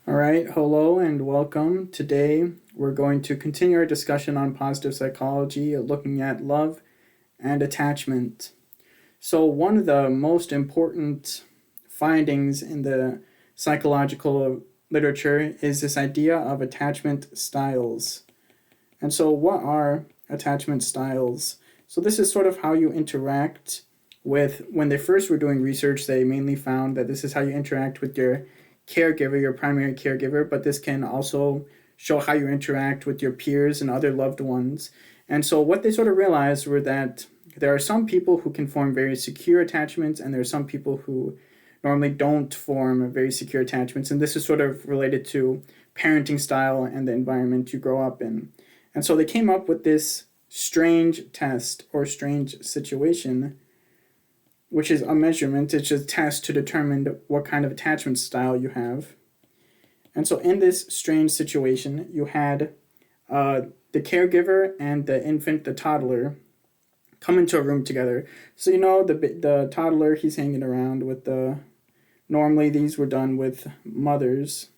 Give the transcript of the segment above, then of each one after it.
All right, hello and welcome. Today we're going to continue our discussion on positive psychology, looking at love and attachment. So, one of the most important findings in the psychological literature is this idea of attachment styles. And so, what are attachment styles? So, this is sort of how you interact with, when they first were doing research, they mainly found that this is how you interact with your caregiver, your primary caregiver, but this can also show how you interact with your peers and other loved ones. And so, what they sort of realized were that there are some people who can form very secure attachments, and there are some people who normally don't form very secure attachments. And this is sort of related to parenting style and the environment you grow up in. And so they came up with this strange test or strange situation, which is a measurement. It's a test to determine what kind of attachment style you have. And so in this strange situation, you had the caregiver and the infant, the toddler, come into a room together. So the toddler, he's hanging around with the. Normally these were done with mothers.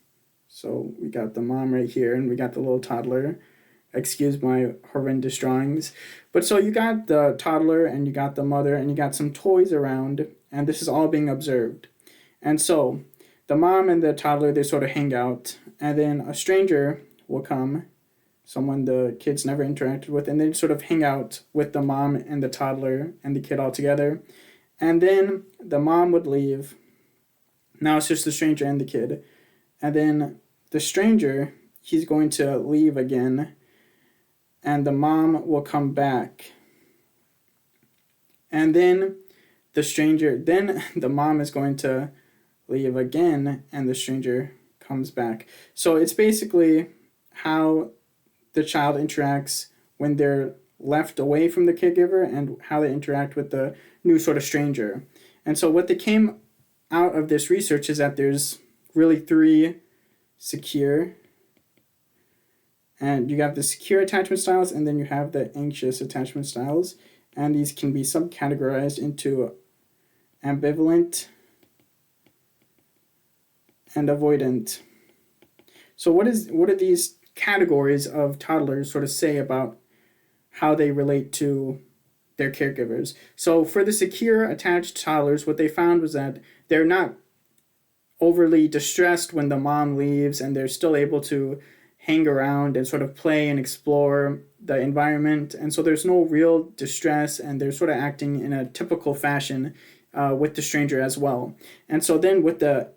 So we got the mom right here, and we got the little toddler. Excuse my horrendous drawings. But so you got the toddler and you got the mother and you got some toys around, and this is all being observed. And so the mom and the toddler, they sort of hang out, and then a stranger will come, someone the kids never interacted with, and they sort of hang out with the mom and the toddler and the kid all together. And then the mom would leave. Now it's just the stranger and the kid. And then the stranger, he's going to leave again, and the mom will come back. And then the mom is going to leave again, and the stranger comes back. So it's basically how the child interacts when they're left away from the caregiver and how they interact with the new sort of stranger. And so what they came out of this research is that there's really three secure, and you have the secure attachment styles, and then you have the anxious attachment styles, and these can be subcategorized into ambivalent and avoidant. So what do these categories of toddlers sort of say about how they relate to their caregivers? So for the secure attached toddlers, what they found was that they're not overly distressed when the mom leaves, and they're still able to hang around and sort of play and explore the environment. And so there's no real distress, and they're sort of acting in a typical fashion with the stranger as well. And so then with the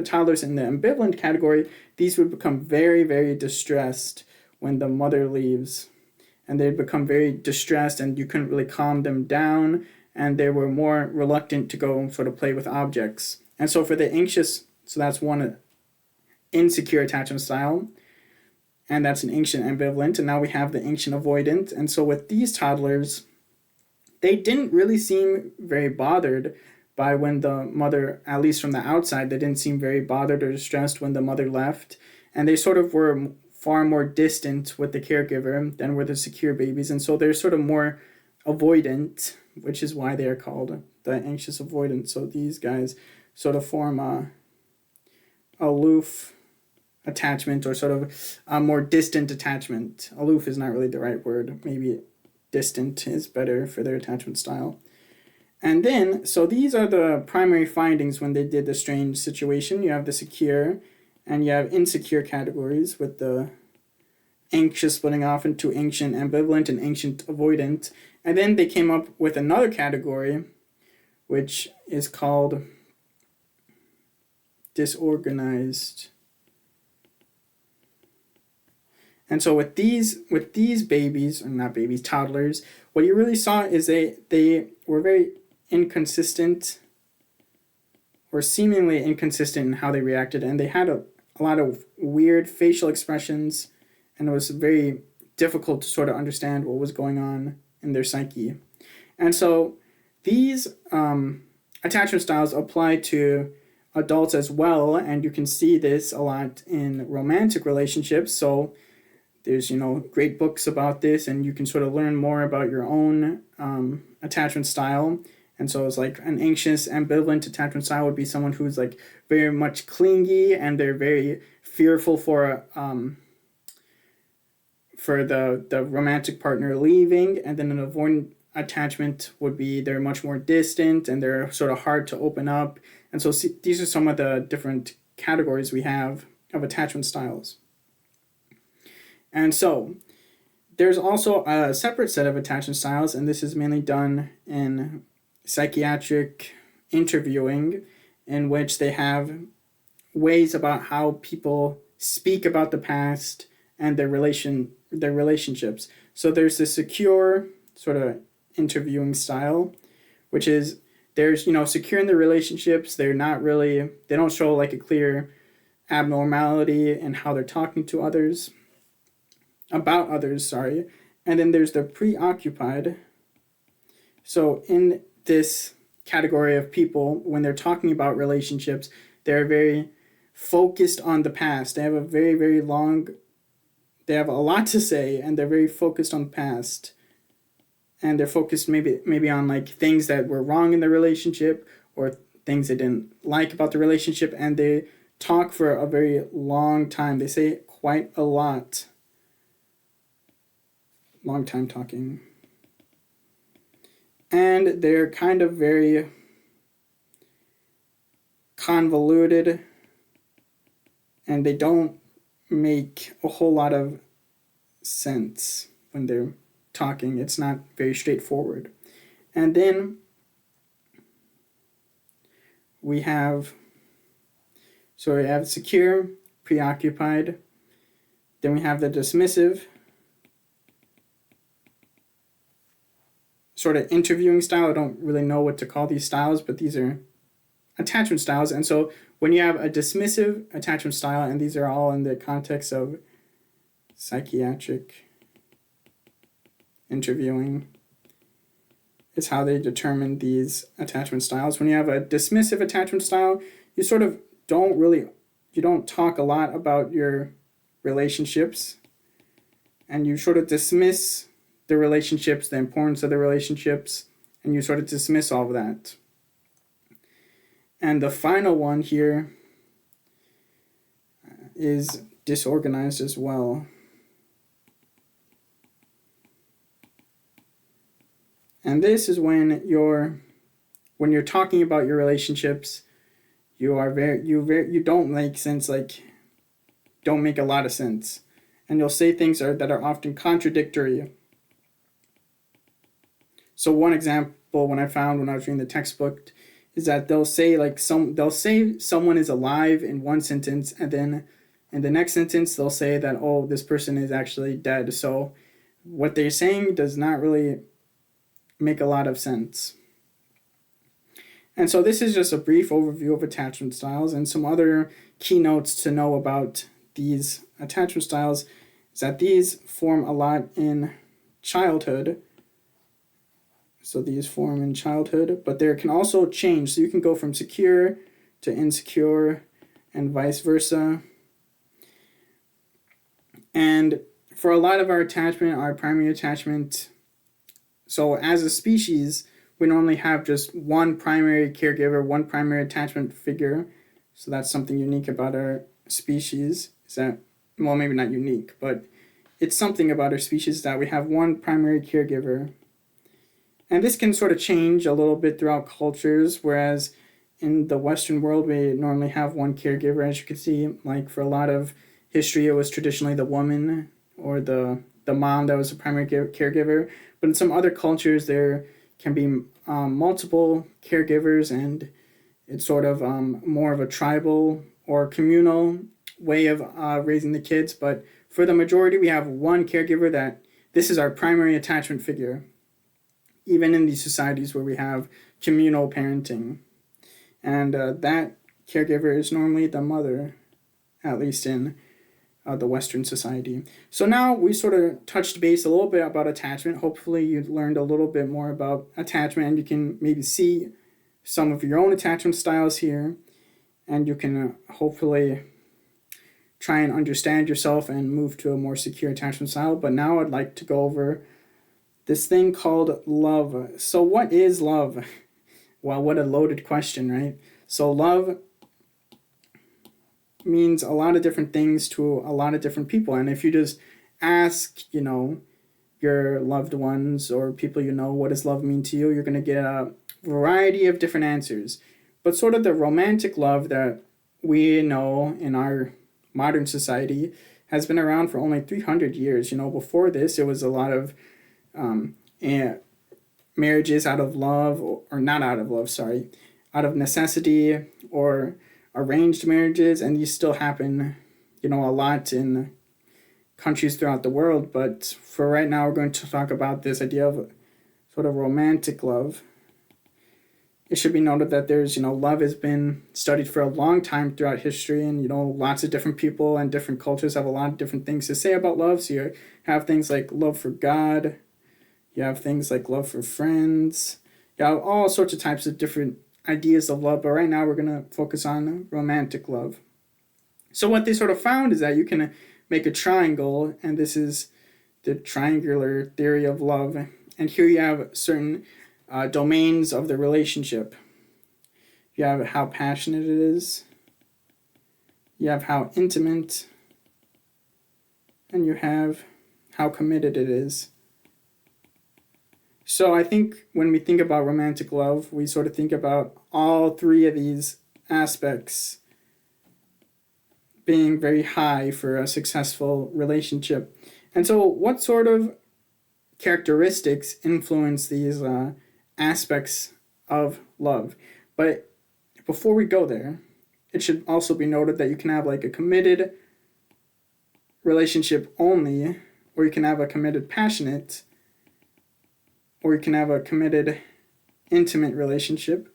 toddlers in the ambivalent category, these would become very, very distressed when the mother leaves. And they'd become very distressed, and you couldn't really calm them down, and they were more reluctant to go sort of play with objects. And so for the anxious, so that's one insecure attachment style, and that's an anxious ambivalent. And now we have the anxious avoidant. And so with these toddlers, they didn't really seem very bothered by when the mother, at least from the outside, they didn't seem very bothered or distressed when the mother left. And they sort of were far more distant with the caregiver than were the secure babies. And so they're sort of more avoidant, which is why they are called the anxious avoidant. So these guys sort of form a aloof attachment, or sort of a more distant attachment. Aloof is not really the right word. Maybe distant is better for their attachment style. And then, so these are the primary findings when they did the strange situation. You have the secure and you have insecure categories, with the anxious splitting off into anxious ambivalent and anxious avoidant. And then they came up with another category, which is called disorganized. And so with these babies, or not babies, toddlers, what you really saw is they were very inconsistent, or seemingly inconsistent, in how they reacted, and they had a lot of weird facial expressions, and it was very difficult to sort of understand what was going on in their psyche. And so these attachment styles apply to adults as well, and you can see this a lot in romantic relationships. So there's great books about this, and you can sort of learn more about your own attachment style. And so it's like an anxious, ambivalent attachment style would be someone who's like very much clingy and they're very fearful for the romantic partner leaving. And then an avoidant attachment would be they're much more distant and they're sort of hard to open up. And so these are some of the different categories we have of attachment styles. And so there's also a separate set of attachment styles, and this is mainly done in psychiatric interviewing, in which they have ways about how people speak about the past and their relationships. So there's the secure sort of interviewing style, which is there's secure in their relationships. They don't show like a clear abnormality in how they're talking to others, about others, sorry. And then there's the preoccupied. So in this category of people, when they're talking about relationships, they're very focused on the past. They have a very, very they have a lot to say, and they're very focused on the past. And they're focused maybe on like things that were wrong in the relationship or things they didn't like about the relationship, and they talk for a very long time. They say quite a lot. Long time talking. And they're kind of very convoluted, and they don't make a whole lot of sense when they're talking. It's not very straightforward. And then we have secure, preoccupied. Then we have the dismissive, sort of interviewing style. I don't really know what to call these styles, but these are attachment styles. And so when you have a dismissive attachment style, and these are all in the context of psychiatric interviewing, is how they determine these attachment styles. When you have a dismissive attachment style, you sort of you don't talk a lot about your relationships, and you sort of dismiss the relationships, the importance of the relationships, and you sort of dismiss all of that. And the final one here is disorganized as well. And this is when you're talking about your relationships, you don't make sense, like don't make a lot of sense. And you'll say things that are often contradictory. So one example when I was reading the textbook is that they'll say someone is alive in one sentence, and then in the next sentence they'll say that, oh, this person is actually dead. So what they're saying does not really make a lot of sense. And so this is just a brief overview of attachment styles, and some other keynotes to know about these attachment styles is that these form a lot in childhood. So these form in childhood, but there can also change. So you can go from secure to insecure and vice versa. And for a lot of our primary attachment, so as a species, we normally have just one primary caregiver, one primary attachment figure. So that's something unique about our species. Is that, well, maybe not unique, but it's something about our species that we have one primary caregiver. And this can sort of change a little bit throughout cultures, whereas in the Western world, we normally have one caregiver. As you can see, like for a lot of history, it was traditionally the woman or the mom that was the primary caregiver. But in some other cultures, there can be multiple caregivers, and it's sort of more of a tribal or communal way of raising the kids. But for the majority, we have one caregiver that this is our primary attachment figure, even in these societies where we have communal parenting. And that caregiver is normally the mother, at least in the Western society. So now we sort of touched base a little bit about attachment. Hopefully you learned a little bit more about attachment, and you can maybe see some of your own attachment styles here, and you can hopefully try and understand yourself and move to a more secure attachment style. But now I'd like to go over this thing called love. So what is love? Well, what a loaded question, right? So love means a lot of different things to a lot of different people. And if you just ask, your loved ones or people what does love mean to you, you're going to get a variety of different answers. But sort of the romantic love that we know in our modern society has been around for only 300 years. Before this, it was a lot of marriages out of love, or not out of love, sorry, out of necessity, or arranged marriages, and these still happen, a lot in countries throughout the world. But for right now, we're going to talk about this idea of sort of romantic love. It should be noted that there's, love has been studied for a long time throughout history, and, lots of different people and different cultures have a lot of different things to say about love. So you have things like love for God, you have things like love for friends, you have all sorts of types of different ideas of love, but right now we're going to focus on romantic love. So what they sort of found is that you can make a triangle, and this is the triangular theory of love, and here you have certain domains of the relationship. You have how passionate it is, you have how intimate, and you have how committed it is. So I think when we think about romantic love, we sort of think about all three of these aspects being very high for a successful relationship. And so what sort of characteristics influence these aspects of love? But before we go there, it should also be noted that you can have like a committed relationship only, or you can have a committed passionate, or you can have a committed intimate relationship.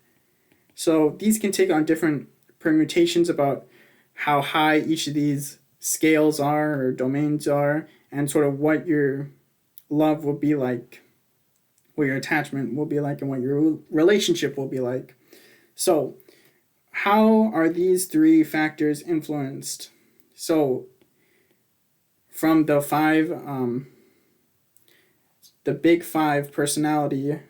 So these can take on different permutations about how high each of these scales are or domains are, and sort of what your love will be like, what your attachment will be like, and what your relationship will be like. So how are these three factors influenced? So from the big five personality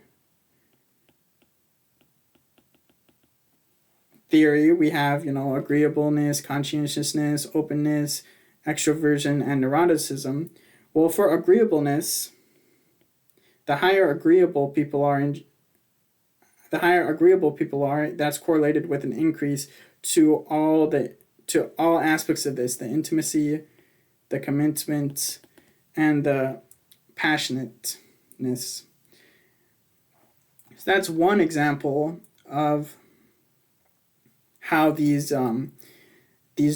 theory, we have, agreeableness, conscientiousness, openness, extroversion, and neuroticism. Well, for agreeableness, the higher agreeable people are, that's correlated with an increase to all aspects of this: the intimacy, the commitment, and the passionateness. So that's one example of how these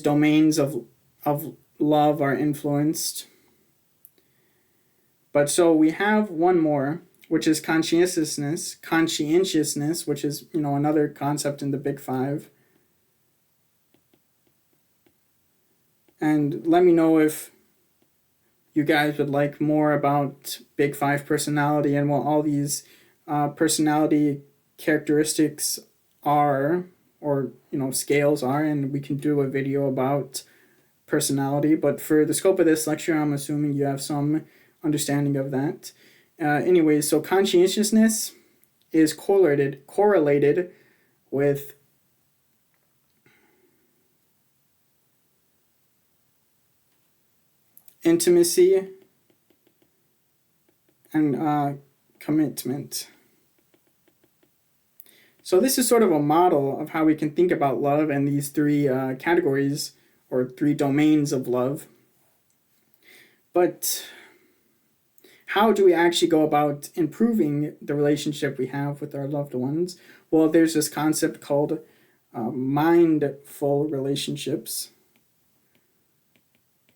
domains of love are influenced. But so we have one more, which is conscientiousness, which is, another concept in the big five. And let me know if you guys would like more about big five personality and what all these personality characteristics are, or scales are, and we can do a video about personality. But for the scope of this lecture, I'm assuming you have some understanding of that. Anyways, so conscientiousness is correlated with intimacy and commitment. So this is sort of a model of how we can think about love and these three categories or three domains of love. But how do we actually go about improving the relationship we have with our loved ones? Well, there's this concept called mindful relationships,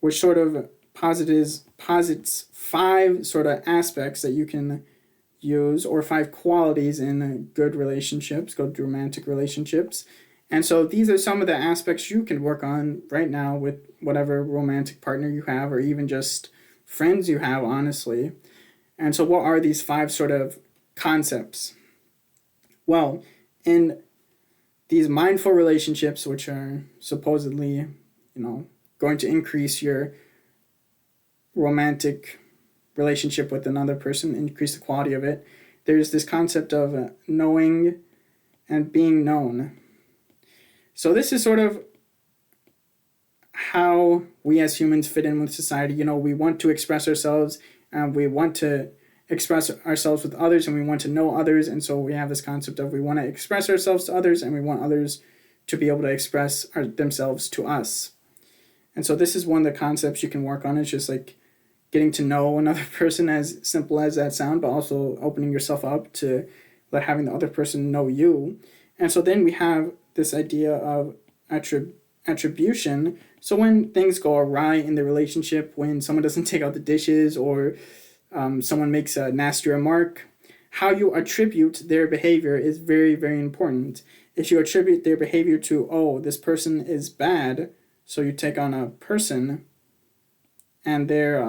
which sort of posits five sort of aspects that you can use, or five qualities in good relationships, good romantic relationships. And so these are some of the aspects you can work on right now with whatever romantic partner you have, or even just friends you have, honestly. And so what are these five sort of concepts? Well, in these mindful relationships, which are supposedly, going to increase your romantic relationship with another person, increase the quality of it, there's this concept of knowing and being known. So this is sort of how we as humans fit in with society. We want to express ourselves, and we want to express ourselves with others, and we want to know others. And so we have this concept of we want to express ourselves to others, and we want others to be able to express themselves to us. And so this is one of the concepts you can work on. It's just like getting to know another person, as simple as that sound, but also opening yourself up to having the other person know you. And so then we have this idea of attribution. So when things go awry in the relationship, when someone doesn't take out the dishes, or someone makes a nasty remark, how you attribute their behavior is very, very important. If you attribute their behavior to, oh, this person is bad, so you take on a person and their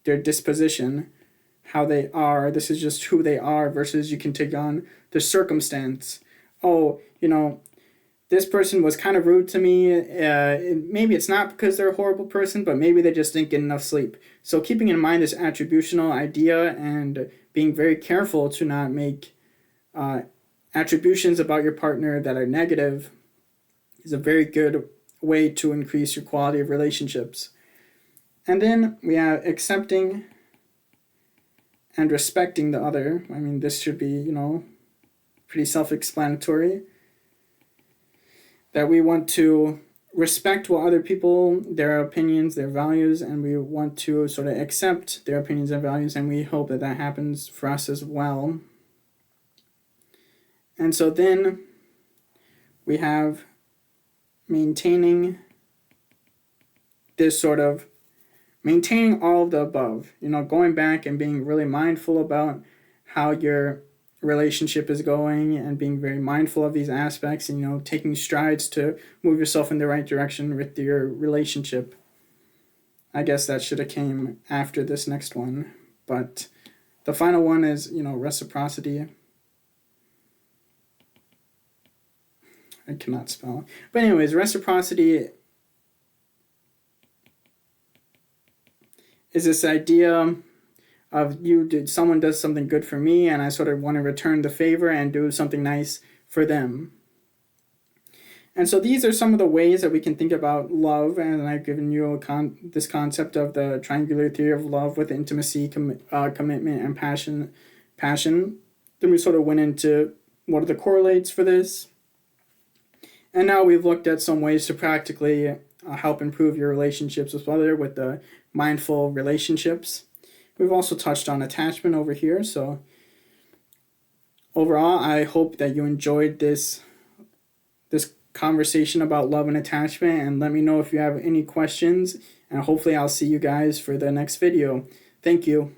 disposition, how they are, this is just who they are, versus you can take on the circumstance. Oh, this person was kind of rude to me. Maybe it's not because they're a horrible person, but maybe they just didn't get enough sleep. So keeping in mind this attributional idea and being very careful to not make attributions about your partner that are negative is a very good way to increase your quality of relationships. And then we have accepting and respecting the other. I mean, this should be, pretty self-explanatory. That we want to respect what other people, their opinions, their values, and we want to sort of accept their opinions and values, and we hope that that happens for us as well. And so then we have maintaining all of the above, going back and being really mindful about how your relationship is going, and being very mindful of these aspects, and taking strides to move yourself in the right direction with your relationship. I guess that should have came after this next one, but the final one is reciprocity. I cannot spell, but anyways, reciprocity is this idea of someone does something good for me, and I sort of want to return the favor and do something nice for them. And so these are some of the ways that we can think about love, and I've given you this concept of the triangular theory of love with intimacy, commitment, and passion. Then we sort of went into what are the correlates for this. And now we've looked at some ways to practically help improve your relationships with others with the mindful relationships. We've also touched on attachment over here. So overall, I hope that you enjoyed this conversation about love and attachment, and let me know if you have any questions, and hopefully I'll see you guys for the next video. Thank you.